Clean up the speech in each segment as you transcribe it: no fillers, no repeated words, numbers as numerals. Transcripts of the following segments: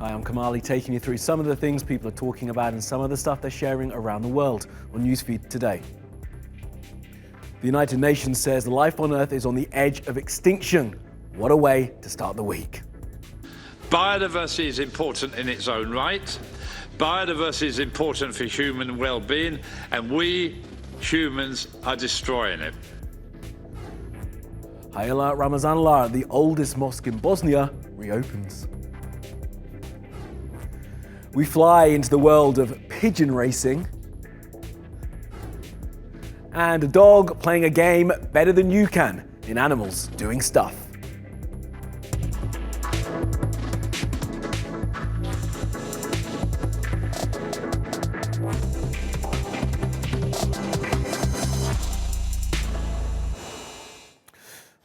Hi, I'm Kamali, taking you through some of the things people are talking about and some of the stuff they're sharing around the world on Newsfeed today. The United Nations says life on Earth is on the edge of extinction. What a way to start the week. Biodiversity is important in its own right. Biodiversity is important for human well-being, and we humans are destroying it. Hayala Ramazanlar, the oldest mosque in Bosnia, reopens. We fly into the world of pigeon racing. And a dog playing a game better than you can in Animals Doing Stuff.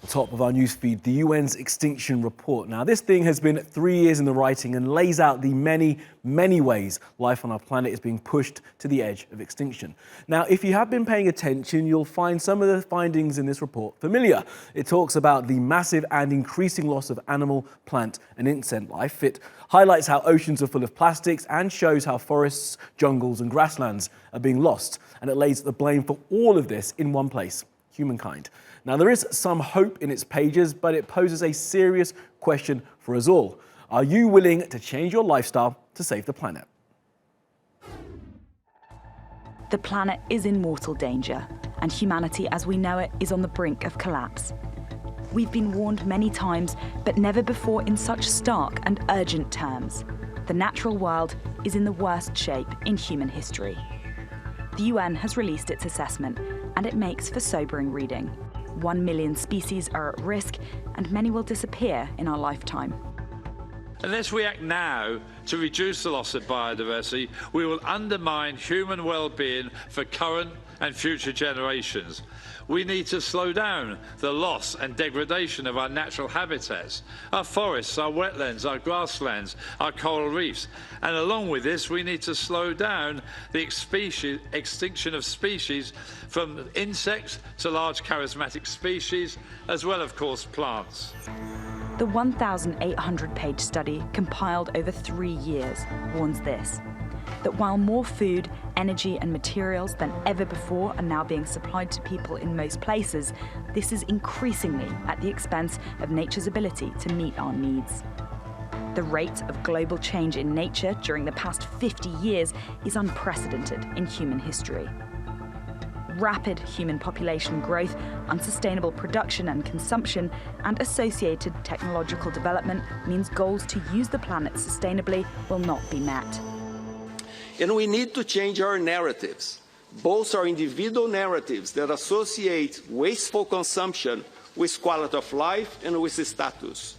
Top of our newsfeed, the UN's Extinction report. Now, this thing has been 3 years in the writing and lays out the many, many ways life on our planet is being pushed to the edge of extinction. Now, if you have been paying attention, you'll find some of the findings in this report familiar. It talks about the massive and increasing loss of animal, plant and insect life. It highlights how oceans are full of plastics and shows how forests, jungles and grasslands are being lost. And it lays the blame for all of this in one place: humankind. Now, there is some hope in its pages, but it poses a serious question for us all. Are you willing to change your lifestyle to save the planet? The planet is in mortal danger, and humanity as we know it is on the brink of collapse. We've been warned many times, but never before in such stark and urgent terms. The natural world is in the worst shape in human history. The UN has released its assessment, and it makes for sobering reading. 1 million species are at risk, and many will disappear in our lifetime. Unless we act now to reduce the loss of biodiversity, we will undermine human well-being for current and future generations. We need to slow down the loss and degradation of our natural habitats, our forests, our wetlands, our grasslands, our coral reefs. And along with this, we need to slow down the extinction of species, from insects to large charismatic species, as well, of course, plants. The 1,800-page study, compiled over 3 years, warns this: that while more food, energy and materials than ever before are now being supplied to people in most places, this is increasingly at the expense of nature's ability to meet our needs. The rate of global change in nature during the past 50 years is unprecedented in human history. Rapid human population growth, unsustainable production and consumption, and associated technological development means goals to use the planet sustainably will not be met. And we need to change our narratives, both our individual narratives that associate wasteful consumption with quality of life and with status,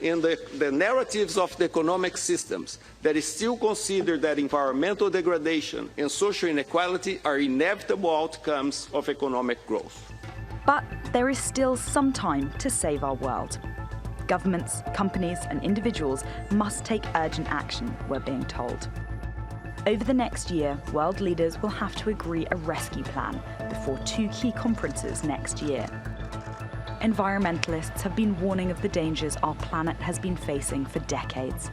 and the narratives of the economic systems that still consider that environmental degradation and social inequality are inevitable outcomes of economic growth. But there is still some time to save our world. Governments, companies and individuals must take urgent action, we're being told. Over the next year, world leaders will have to agree a rescue plan before 2 key conferences next year. Environmentalists have been warning of the dangers our planet has been facing for decades.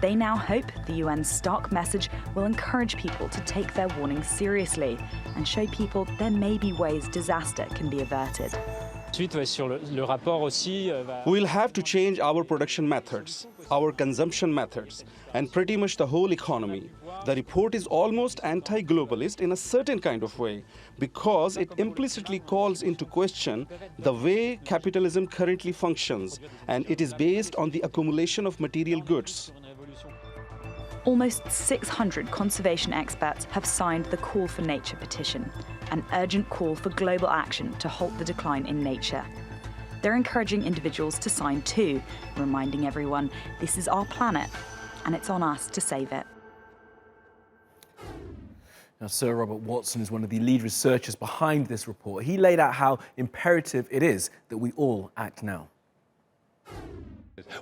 They now hope the UN's stark message will encourage people to take their warnings seriously and show people there may be ways disaster can be averted. We'll have to change our production methods, our consumption methods, and pretty much the whole economy. The report is almost anti-globalist in a certain kind of way, because it implicitly calls into question the way capitalism currently functions, and it is based on the accumulation of material goods. Almost 600 conservation experts have signed the Call for Nature petition, an urgent call for global action to halt the decline in nature. They're encouraging individuals to sign too, reminding everyone this is our planet and it's on us to save it. Now, Sir Robert Watson is one of the lead researchers behind this report. He laid out how imperative it is that we all act now.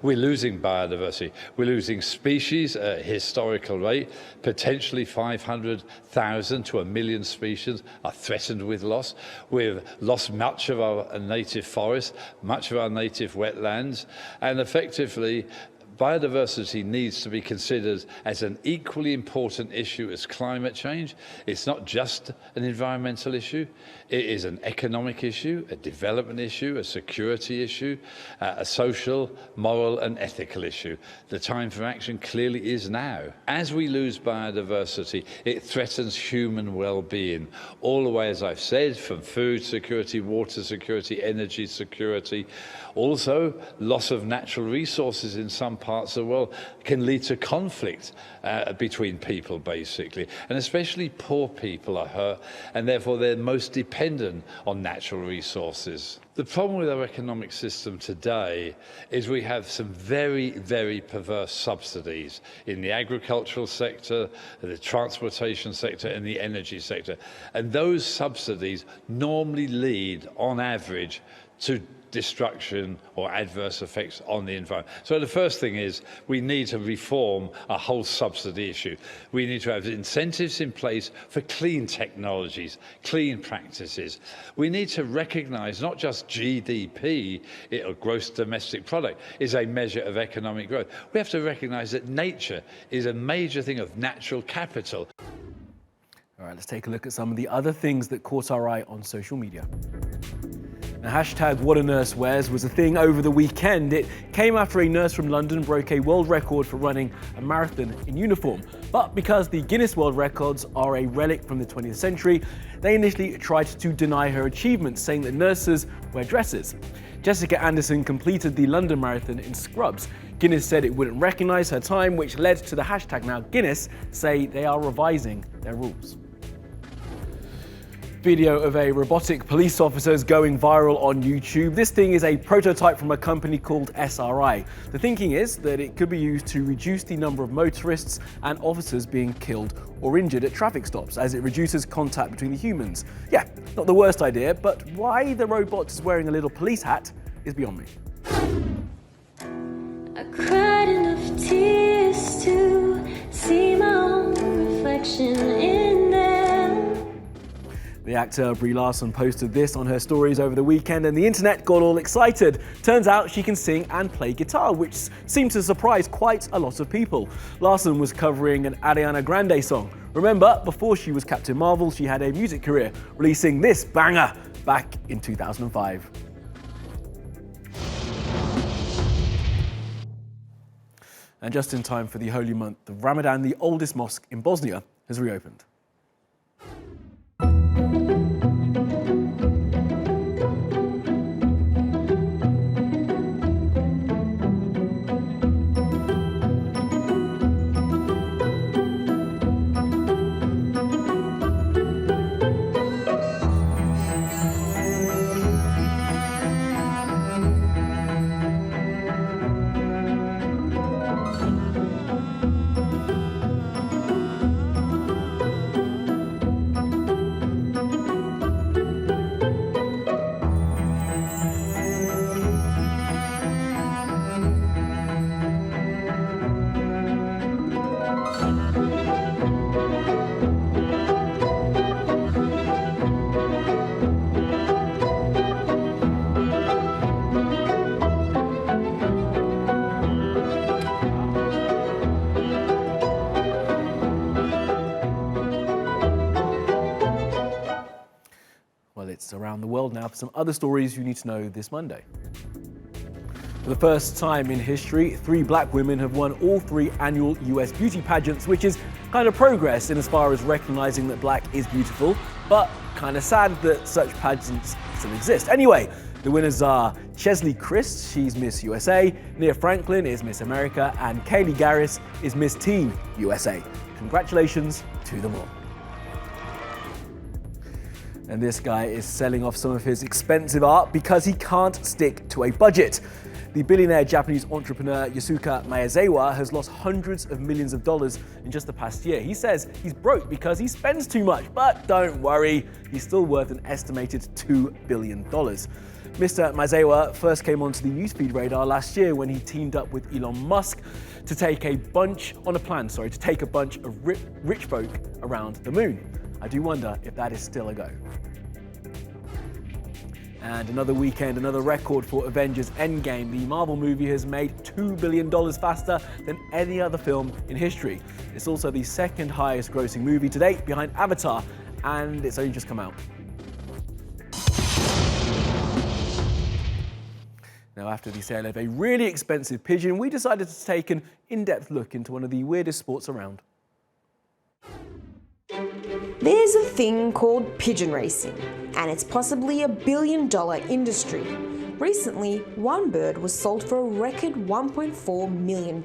We're losing biodiversity. We're losing species at a historical rate. Potentially 500,000 to 1 million species are threatened with loss. We've lost much of our native forests, much of our native wetlands, and effectively Biodiversity needs to be considered as an equally important issue as climate change. It's not just an environmental issue. It is an economic issue, a development issue, a security issue, a social, moral and ethical issue. The time for action clearly is now. As we lose biodiversity, it threatens human well-being, all the way, as I've said, from food security, water security, energy security. Also, loss of natural resources in some parts of the world can lead to conflict between people, basically. And especially poor people are hurt, and therefore they're most dependent on natural resources. The problem with our economic system today is we have some very, very perverse subsidies in the agricultural sector, the transportation sector, and the energy sector. And those subsidies normally lead, on average, to destruction or adverse effects on the environment. So the first thing is we need to reform a whole subsidy issue. We need to have incentives in place for clean technologies, clean practices. We need to recognize not just GDP, or gross domestic product, is a measure of economic growth. We have to recognize that nature is a major thing of natural capital. All right, let's take a look at some of the other things that caught our eye on social media. The hashtag What a Nurse Wears was a thing over the weekend. It came after a nurse from London broke a world record for running a marathon in uniform. But because the Guinness World Records are a relic from the 20th century, they initially tried to deny her achievements, saying that nurses wear dresses. Jessica Anderson completed the London Marathon in scrubs. Guinness said it wouldn't recognise her time, which led to the hashtag. Now Guinness say they are revising their rules. Video of a robotic police officer is going viral on YouTube. This thing is a prototype from a company called SRI. The thinking is that it could be used to reduce the number of motorists and officers being killed or injured at traffic stops, as it reduces contact between the humans. Yeah, not the worst idea, but why the robot is wearing a little police hat is beyond me. I cried enough tears to see my own reflection in them. The actor Brie Larson posted this on her stories over the weekend and the internet got all excited. Turns out she can sing and play guitar, which seemed to surprise quite a lot of people. Larson was covering an Ariana Grande song. Remember, before she was Captain Marvel, she had a music career, releasing this banger back in 2005. And just in time for the holy month of Ramadan, the oldest mosque in Bosnia has reopened. It's around the world now for some other stories you need to know this Monday. For the first time in history, 3 black women have won all 3 annual US beauty pageants, which is kind of progress in as far as recognizing that black is beautiful, but kind of sad that such pageants still exist. Anyway, the winners are Chesley Christ, she's Miss USA, Nia Franklin is Miss America, and Kaylee Garris is Miss Teen USA. Congratulations to them all. And this guy is selling off some of his expensive art because he can't stick to a budget. The billionaire Japanese entrepreneur Yusuke Maezawa has lost hundreds of millions of dollars in just the past year. He says he's broke because he spends too much, but don't worry, he's still worth an estimated $2 billion. Mr. Maezawa first came onto the Newsfeed radar last year when he teamed up with Elon Musk to take a bunch of rich folk around the moon. I do wonder if that is still a go. And another weekend, another record for Avengers Endgame. The Marvel movie has made $2 billion faster than any other film in history. It's also the second highest grossing movie to date behind Avatar, and it's only just come out. Now, after the sale of a really expensive pigeon, we decided to take an in-depth look into one of the weirdest sports around. There's a thing called pigeon racing, and it's possibly $1 billion industry. Recently, one bird was sold for a record $1.4 million.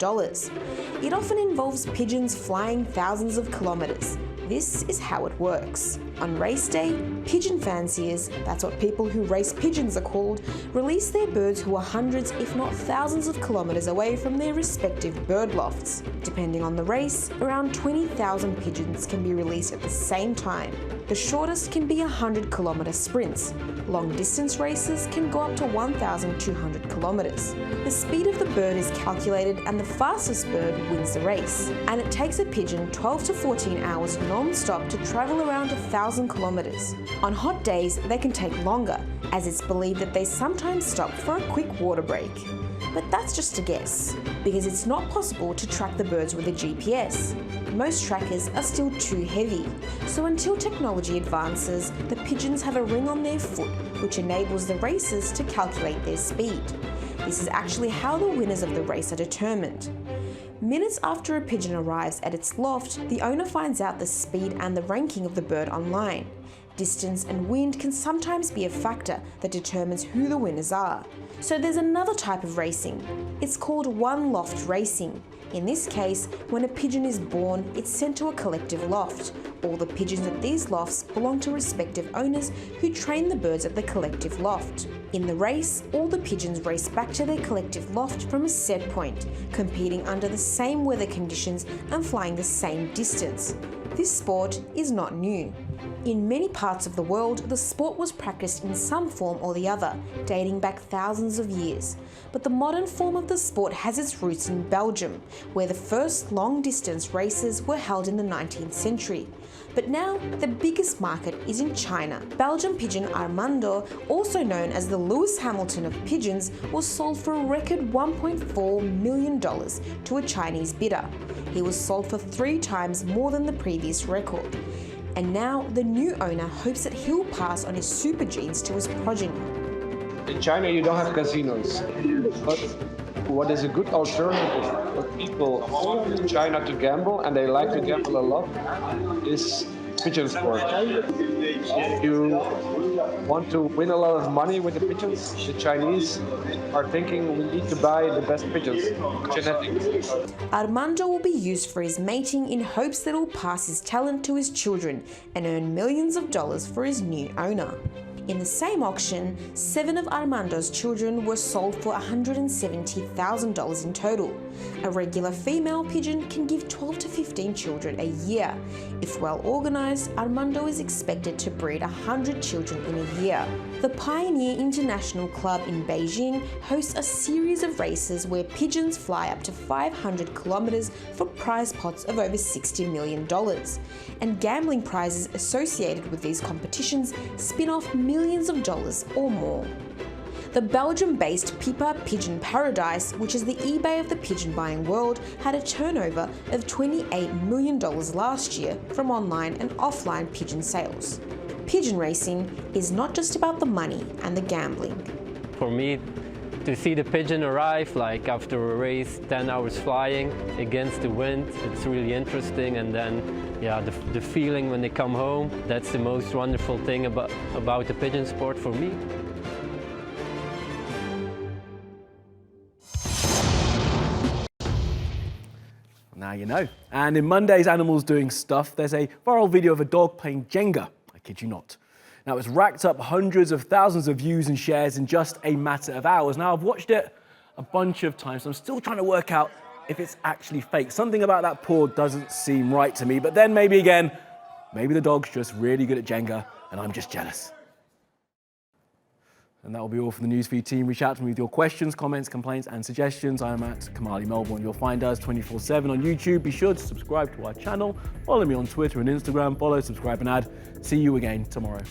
It often involves pigeons flying thousands of kilometres. This is how it works. On race day, pigeon fanciers, that's what people who race pigeons are called, release their birds who are hundreds if not thousands of kilometres away from their respective bird lofts. Depending on the race, around 20,000 pigeons can be released at the same time. The shortest can be 100-kilometre sprints. Long-distance races can go up to 1,200 kilometres. The speed of the bird is calculated and the fastest bird wins the race. And it takes a pigeon 12 to 14 hours non-stop to travel around 1,000 kilometres. On hot days, they can take longer, as it's believed that they sometimes stop for a quick water break. But that's just a guess, because it's not possible to track the birds with a GPS. Most trackers are still too heavy, so until technology advances, the pigeons have a ring on their foot which enables the racers to calculate their speed. This is actually how the winners of the race are determined. Minutes after a pigeon arrives at its loft, the owner finds out the speed and the ranking of the bird online. Distance and wind can sometimes be a factor that determines who the winners are. So there's another type of racing. It's called one-loft racing. In this case, when a pigeon is born, it's sent to a collective loft. All the pigeons at these lofts belong to respective owners who train the birds at the collective loft. In the race, all the pigeons race back to their collective loft from a set point, competing under the same weather conditions and flying the same distance. This sport is not new. In many parts of the world, the sport was practiced in some form or the other, dating back thousands of years. But the modern form of the sport has its roots in Belgium, where the first long-distance races were held in the 19th century. But now, the biggest market is in China. Belgian pigeon Armando, also known as the Lewis Hamilton of pigeons, was sold for a record $1.4 million to a Chinese bidder. He was sold for 3 times more than the previous record. And now, the new owner hopes that he'll pass on his super genes to his progeny. In China, you don't have casinos, but what is a good alternative for people in China to gamble, and they like to gamble a lot, is pigeon sport. You want to win a lot of money with the pigeons? The Chinese are thinking we need to buy the best pigeons, genetics. Armando will be used for his mating in hopes that he'll pass his talent to his children and earn millions of dollars for his new owner. In the same auction, 7 of Armando's children were sold for $170,000 in total. A regular female pigeon can give 12 to 15 children a year. If well organised, Armando is expected to breed 100 children in a year. The Pioneer International Club in Beijing hosts a series of races where pigeons fly up to 500 kilometres for prize pots of over $60 million. And gambling prizes associated with these competitions spin off millions of dollars or more. The Belgium-based Pipa Pigeon Paradise, which is the eBay of the pigeon buying world, had a turnover of $28 million last year from online and offline pigeon sales. Pigeon racing is not just about the money and the gambling. For me, to see the pigeon arrive, like after a race, 10 hours flying against the wind, it's really interesting. And then, yeah, the feeling when they come home, that's the most wonderful thing about the pigeon sport for me. Now you know. And in Monday's Animals Doing Stuff, there's a viral video of a dog playing Jenga. I kid you not. Now, it's racked up hundreds of thousands of views and shares in just a matter of hours. Now, I've watched it a bunch of times, so I'm still trying to work out if it's actually fake. Something about that paw doesn't seem right to me, but then maybe again, maybe the dog's just really good at Jenga and I'm just jealous. And that will be all from the Newsfeed team. Reach out to me with your questions, comments, complaints and suggestions. I'm at Kamali Melbourne. You'll find us 24/7 on YouTube. Be sure to subscribe to our channel. Follow me on Twitter and Instagram. Follow, subscribe and add. See you again tomorrow.